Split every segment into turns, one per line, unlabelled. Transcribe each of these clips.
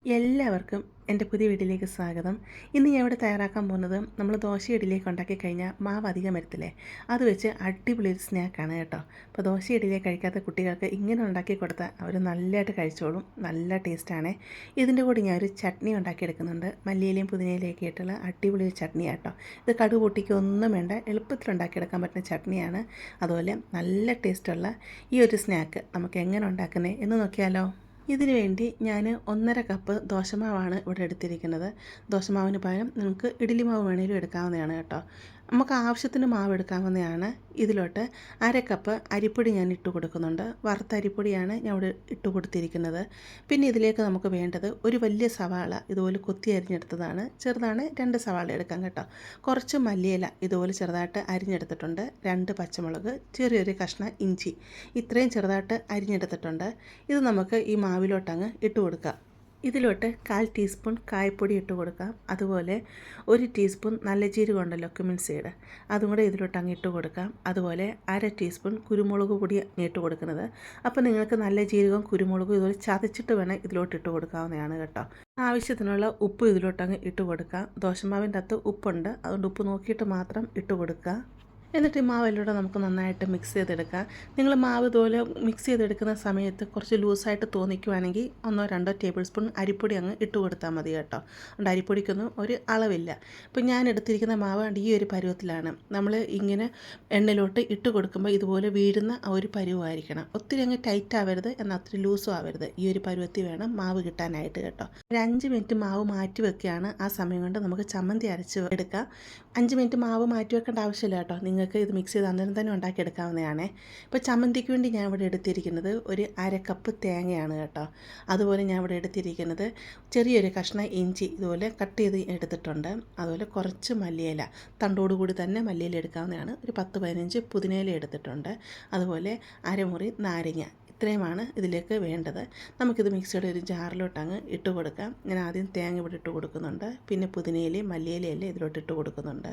എല്ലാവർക്കും എൻ്റെ പുതിയ വീട്ടിലേക്ക് സ്വാഗതം. ഇന്ന് ഞാൻ ഇവിടെ തയ്യാറാക്കാൻ പോകുന്നത് നമ്മൾ ദോശ ഇഡ്ഡലിയൊക്കെ ഉണ്ടാക്കി കഴിഞ്ഞാൽ മാവ് അധികം വരത്തില്ലേ, അത് വെച്ച് അടിപൊളി ഒരു സ്നാക്കാണ് കേട്ടോ. അപ്പോൾ ദോശ ഇഡ്ഡലിയൊക്കെ കഴിക്കാത്ത കുട്ടികൾക്ക് ഇങ്ങനെ ഉണ്ടാക്കി കൊടുത്താൽ അവർ നല്ലതായിട്ട് കഴിച്ചോളും. നല്ല ടേസ്റ്റാണ്. ഇതിൻ്റെ കൂടെ ഞാനൊരു ചട്നി ഉണ്ടാക്കിയെടുക്കുന്നുണ്ട്. മല്ലിയിലയും പുതിനയിലയൊക്കെ ആയിട്ടുള്ള അടിപൊളി ഒരു ചട്നി കേട്ടോ. ഇത് കടുക് പൊട്ടിക്കൊന്നും വേണ്ട, എളുപ്പത്തിൽ ഉണ്ടാക്കിയെടുക്കാൻ പറ്റുന്ന ചട്നിയാണ്. അതുപോലെ നല്ല ടേസ്റ്റുള്ള ഈ ഒരു സ്നാക്ക് നമുക്ക് എങ്ങനെ ഉണ്ടാക്കുന്നത് എന്ന് നോക്കിയാലോ. ഇതിനു വേണ്ടി ഞാൻ 1.5 കപ്പ് ദോശമാവാണ് ഇവിടെ എടുത്തിരിക്കുന്നത്. ദോശമാവിന് പകരം നിങ്ങൾക്ക് ഇഡ്ഡലി മാവ് വേണമെങ്കിലും എടുക്കാവുന്നതാണ് കേട്ടോ. നമുക്ക് ആവശ്യത്തിന് മാവ് എടുക്കാവുന്നതാണ്. ഇതിലോട്ട് 1/2 കപ്പ് അരിപ്പൊടി ഞാൻ ഇട്ട് കൊടുക്കുന്നുണ്ട്. വറുത്ത അരിപ്പൊടിയാണ് ഞാൻ ഇവിടെ ഇട്ട് കൊടുത്തിരിക്കുന്നത്. പിന്നെ ഇതിലേക്ക് നമുക്ക് വേണ്ടത് ഒരു വലിയ സവാള ഇതുപോലെ കൊത്തി അരിഞ്ഞെടുത്തതാണ്. ചെറുതാണ്, 2 സവാള എടുക്കാം കേട്ടോ. കുറച്ച് മല്ലിയില ഇതുപോലെ ചെറുതായിട്ട് അരിഞ്ഞെടുത്തിട്ടുണ്ട്. 2 പച്ചമുളക്, ചെറിയൊരു കഷ്ണം ഇഞ്ചി ഇത്രയും ചെറുതായിട്ട് അരിഞ്ഞെടുത്തിട്ടുണ്ട്. ഇത് നമുക്ക് ഈ മാവിലോട്ടങ്ങ് ഇട്ട് കൊടുക്കാം. ഇതിലോട്ട് 1/4 ടീസ്പൂൺ കായപ്പൊടി ഇട്ട് കൊടുക്കാം. അതുപോലെ 1 ടീസ്പൂൺ നല്ല ജീരകം ഉണ്ടല്ലോ, ക്യുമിൻ സീഡ്, അതും കൂടെ ഇതിലോട്ട് അങ്ങ് ഇട്ട് കൊടുക്കാം. അതുപോലെ 1/2 ടീസ്പൂൺ കുരുമുളക് പൊടി ഇട്ട് കൊടുക്കുന്നത്. അപ്പോൾ നിങ്ങൾക്ക് നല്ല ജീരകവും കുരുമുളകും ഇതുപോലെ ചതച്ചിട്ട് വേണം ഇതിലോട്ട് ഇട്ട് കൊടുക്കാവുന്നതാണ് കേട്ടോ. ആവശ്യത്തിനുള്ള ഉപ്പ് ഇതിലോട്ടങ്ങ് ഇട്ട് കൊടുക്കാം. ദോശമാവിൻ്റെ അകത്ത് ഉപ്പുണ്ട്, അതുകൊണ്ട് ഉപ്പ് നോക്കിയിട്ട് മാത്രം ഇട്ട് കൊടുക്കുക. എന്നിട്ട് ഈ മാവെല്ലാം നമുക്ക് നന്നായിട്ട് മിക്സ് ചെയ്തെടുക്കാം. നിങ്ങൾ മാവ് ഇതുപോലെ മിക്സ് ചെയ്തെടുക്കുന്ന സമയത്ത് കുറച്ച് ലൂസായിട്ട് തോന്നിക്കുവാണെങ്കിൽ 1-2 ടേബിൾ സ്പൂൺ അരിപ്പൊടി അങ്ങ് ഇട്ട് കൊടുത്താൽ മതി കേട്ടോ. അതുകൊണ്ട് അരിപ്പൊടിക്കൊന്നും ഒരു അളവില്ല. ഇപ്പം ഞാൻ എടുത്തിരിക്കുന്ന മാവ് ഈ ഒരു പരുവത്തിലാണ്. നമ്മൾ ഇങ്ങനെ എണ്ണയിലോട്ട് ഇട്ട് കൊടുക്കുമ്പോൾ ഇതുപോലെ വീഴുന്ന ആ ഒരു പരുവമായിരിക്കണം. ഒത്തിരി അങ്ങ് ടൈറ്റ് ആവരുത്, എന്നാൽ ഒത്തിരി ലൂസും ആവരുത്. ഈ ഒരു പരുവത്തിൽ വേണം മാവ് കിട്ടാനായിട്ട് കേട്ടോ. ഒരു 5 മിനിറ്റ് മാവ് മാറ്റി വെക്കുകയാണ്. ആ സമയം കൊണ്ട് നമുക്ക് ചമ്മന്തി അരച്ച് എടുക്കാം. 5 മിനിറ്റ് മാവ് മാറ്റി വെക്കേണ്ട ആവശ്യമില്ല കേട്ടോ. നിങ്ങൾക്ക് ഇത് മിക്സ് ചെയ്ത് അന്നേരം തന്നെ ഉണ്ടാക്കിയെടുക്കാവുന്നതാണ്. ഇപ്പോൾ ചമ്മന്തിക്ക് വേണ്ടി ഞാൻ ഇവിടെ എടുത്തിരിക്കുന്നത് ഒരു 1/2 കപ്പ് തേങ്ങയാണ് കേട്ടോ. അതുപോലെ ഞാൻ ഇവിടെ എടുത്തിരിക്കുന്നത് ചെറിയൊരു കഷ്ണം ഇഞ്ചി ഇതുപോലെ കട്ട് ചെയ്ത് എടുത്തിട്ടുണ്ട്. അതുപോലെ കുറച്ച് മല്ലിയില, തണ്ടോടുകൂടി തന്നെ മല്ലിയില എടുക്കാവുന്നതാണ്. ഒരു 10-15 പുതിനയില എടുത്തിട്ടുണ്ട്. അതുപോലെ അരമുറി നാരങ്ങ, ഇത്രയുമാണ് ഇതിലേക്ക് വേണ്ടത്. നമുക്കിത് മിക്സിയുടെ ഒരു ജാറിലോട്ട് അങ്ങ് ഇട്ട് കൊടുക്കാം. ഞാൻ ആദ്യം തേങ്ങ ഇവിടെ ഇട്ട് കൊടുക്കുന്നുണ്ട്. പിന്നെ പുതിനയിലയും മല്ലിയിലയെല്ലാം ഇതിലോട്ട് ഇട്ട് കൊടുക്കുന്നുണ്ട്.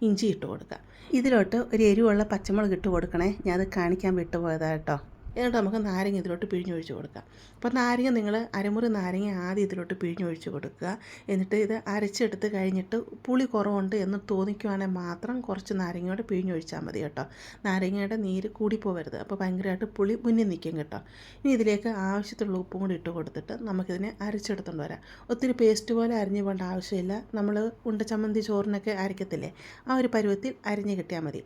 ഇഞ്ചി ഇട്ട് കൊടുക്കാം. ഇതിലോട്ട് ഒരു എരിവുള്ള പച്ചമുളക് ഇട്ട് കൊടുക്കണേ, ഞാനത് കാണിക്കാൻ വിട്ടുപോയതാണ് കേട്ടോ. എന്നിട്ട് നമുക്ക് നാരങ്ങ ഇതിലോട്ട് പിഴിഞ്ഞൊഴിച്ച് കൊടുക്കാം. അപ്പോൾ നാരങ്ങ നിങ്ങൾ അരമുറി നാരങ്ങ ആദ്യം ഇതിലോട്ട് പിഴിഞ്ഞൊഴിച്ച് കൊടുക്കുക. എന്നിട്ട് ഇത് അരച്ചെടുത്ത് കഴിഞ്ഞിട്ട് പുളി കുറവുണ്ട് എന്ന് തോന്നിക്കുവാണെങ്കിൽ മാത്രം കുറച്ച് നാരങ്ങയോടെ പിഴിഞ്ഞൊഴിച്ചാൽ മതി കേട്ടോ. നാരങ്ങയുടെ നീര് കൂടിപ്പോവരുത്, അപ്പോൾ ഭയങ്കരമായിട്ട് പുളി മുന്നിൽ നിൽക്കും കേട്ടോ. ഇനി ഇതിലേക്ക് ആവശ്യത്തിലുള്ള ഉപ്പും കൂടി ഇട്ട് കൊടുത്തിട്ട് നമുക്കിതിനെ അരച്ചെടുത്തുകൊണ്ട് വരാം. ഒത്തിരി പേസ്റ്റ് പോലെ അരിഞ്ഞു പോകേണ്ട ആവശ്യമില്ല. നമ്മൾ ഉണ്ട ചമ്മന്തി ചോറിനൊക്കെ അരയ്ക്കത്തില്ലേ, ആ ഒരു പരുവത്തിൽ അരിഞ്ഞ് കിട്ടിയാൽ മതി.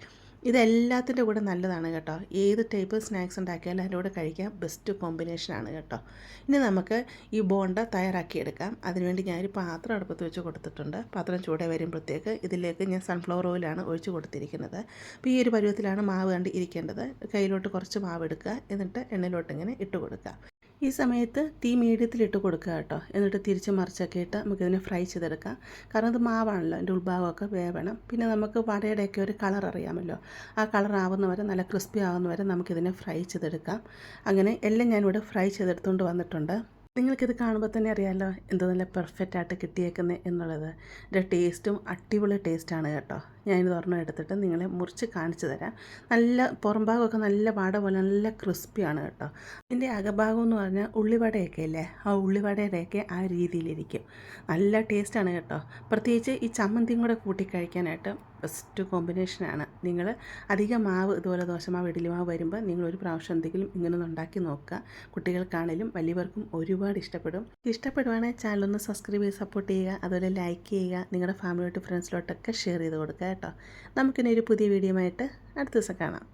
ഇതെല്ലാത്തിൻ്റെ കൂടെ നല്ലതാണ് കേട്ടോ. ഏത് ടൈപ്പ് സ്നാക്സ് ഉണ്ടാക്കിയാലും അതിൻ്റെ കൂടെ കഴിക്കാൻ ബെസ്റ്റ് കോമ്പിനേഷനാണ് കേട്ടോ. ഇനി നമുക്ക് ഈ ബോണ്ട തയ്യാറാക്കിയെടുക്കാം. അതിനുവേണ്ടി ഞാനൊരു പാത്രം അടുപ്പത്ത് വെച്ച് കൊടുത്തിട്ടുണ്ട്. പാത്രം ചൂടായി വരുമ്പോഴത്തേക്ക് ഇതിലേക്ക് ഞാൻ സൺഫ്ലവർ ഓയിലാണ് ഒഴിച്ച് കൊടുത്തിരിക്കുന്നത്. അപ്പോൾ ഈ ഒരു പരുവത്തിലാണ് മാവ് കണ്ട് ഇരിക്കേണ്ടത്. കയ്യിലോട്ട് കുറച്ച് മാവ് എടുക്കുക, എന്നിട്ട് എണ്ണയിലോട്ട് ഇങ്ങനെ ഇട്ട് കൊടുക്കുക. ഈ സമയത്ത് തീ മീഡിയത്തിലിട്ട് കൊടുക്കുക കേട്ടോ. എന്നിട്ട് തിരിച്ച് മറിച്ചൊക്കെ ഇട്ട് നമുക്കിതിനെ ഫ്രൈ ചെയ്തെടുക്കാം. കാരണം ഇത് മാവാണല്ലോ, അതിൻ്റെ ഉൾഭാഗമൊക്കെ വേവണം. പിന്നെ നമുക്ക് വടയുടെയൊക്കെ ഒരു കളർ അറിയാമല്ലോ, ആ കളർ ആവുന്നവരെ, നല്ല ക്രിസ്പി ആവുന്നവരെ നമുക്കിതിനെ ഫ്രൈ ചെയ്തെടുക്കാം. അങ്ങനെ എല്ലാം ഞാനിവിടെ ഫ്രൈ ചെയ്തെടുത്തുകൊണ്ട് വന്നിട്ടുണ്ട്. നിങ്ങൾക്കിത് കാണുമ്പോൾ തന്നെ അറിയാമല്ലോ എന്തോ നല്ല പെർഫെക്റ്റായിട്ട് കിട്ടിയേക്കുന്നത് എന്നുള്ളത്. ഇതിൻ്റെ ടേസ്റ്റും അടിപൊളി ടേസ്റ്റാണ് കേട്ടോ. ഞാനിത് ഒരെണ്ണം എടുത്തിട്ട് നിങ്ങളെ മുറിച്ച് കാണിച്ചു തരാം. നല്ല പുറം ഭാഗമൊക്കെ നല്ല വട പോലെ നല്ല ക്രിസ്പിയാണ് കേട്ടോ. ഇതിൻ്റെ അകഭാഗം എന്ന് പറഞ്ഞാൽ ഉള്ളിവടയൊക്കെ ഇല്ലേ, ആ ഉള്ളിവടയുടെയൊക്കെ ആ രീതിയിലിരിക്കും. നല്ല ടേസ്റ്റാണ് കേട്ടോ. പ്രത്യേകിച്ച് ഈ ചമ്മന്തിയും കൂടെ കൂട്ടി കഴിക്കാനായിട്ട് ബെസ്റ്റ് കോമ്പിനേഷനാണ്. നിങ്ങൾ അധികം മാവ് ഇതുപോലെ ദോശമാവ് ഇഡ്ഡലി മാവ് വരുമ്പോൾ നിങ്ങളൊരു പ്രാവശ്യം എന്തെങ്കിലും ഇങ്ങനെ ഒന്ന് ഉണ്ടാക്കി നോക്കുക. കുട്ടികൾക്കാണേലും വലിയവർക്കും ഒരുപാട് ഇഷ്ടപ്പെടും. ഇഷ്ടപ്പെടുവാണെങ്കിൽ ചാനലൊന്ന് സബ്സ്ക്രൈബ് ചെയ്ത് സപ്പോർട്ട് ചെയ്യുക. അതുപോലെ ലൈക്ക് ചെയ്യുക. നിങ്ങളുടെ ഫാമിലിയോട്ട് ഫ്രണ്ട്സിലോട്ടൊക്കെ ഷെയർ ചെയ്ത് കൊടുക്കുക കേട്ടോ. നമുക്കിനി ഒരു പുതിയ വീഡിയോ ആയിട്ട് അടുത്ത ദിവസം കാണാം.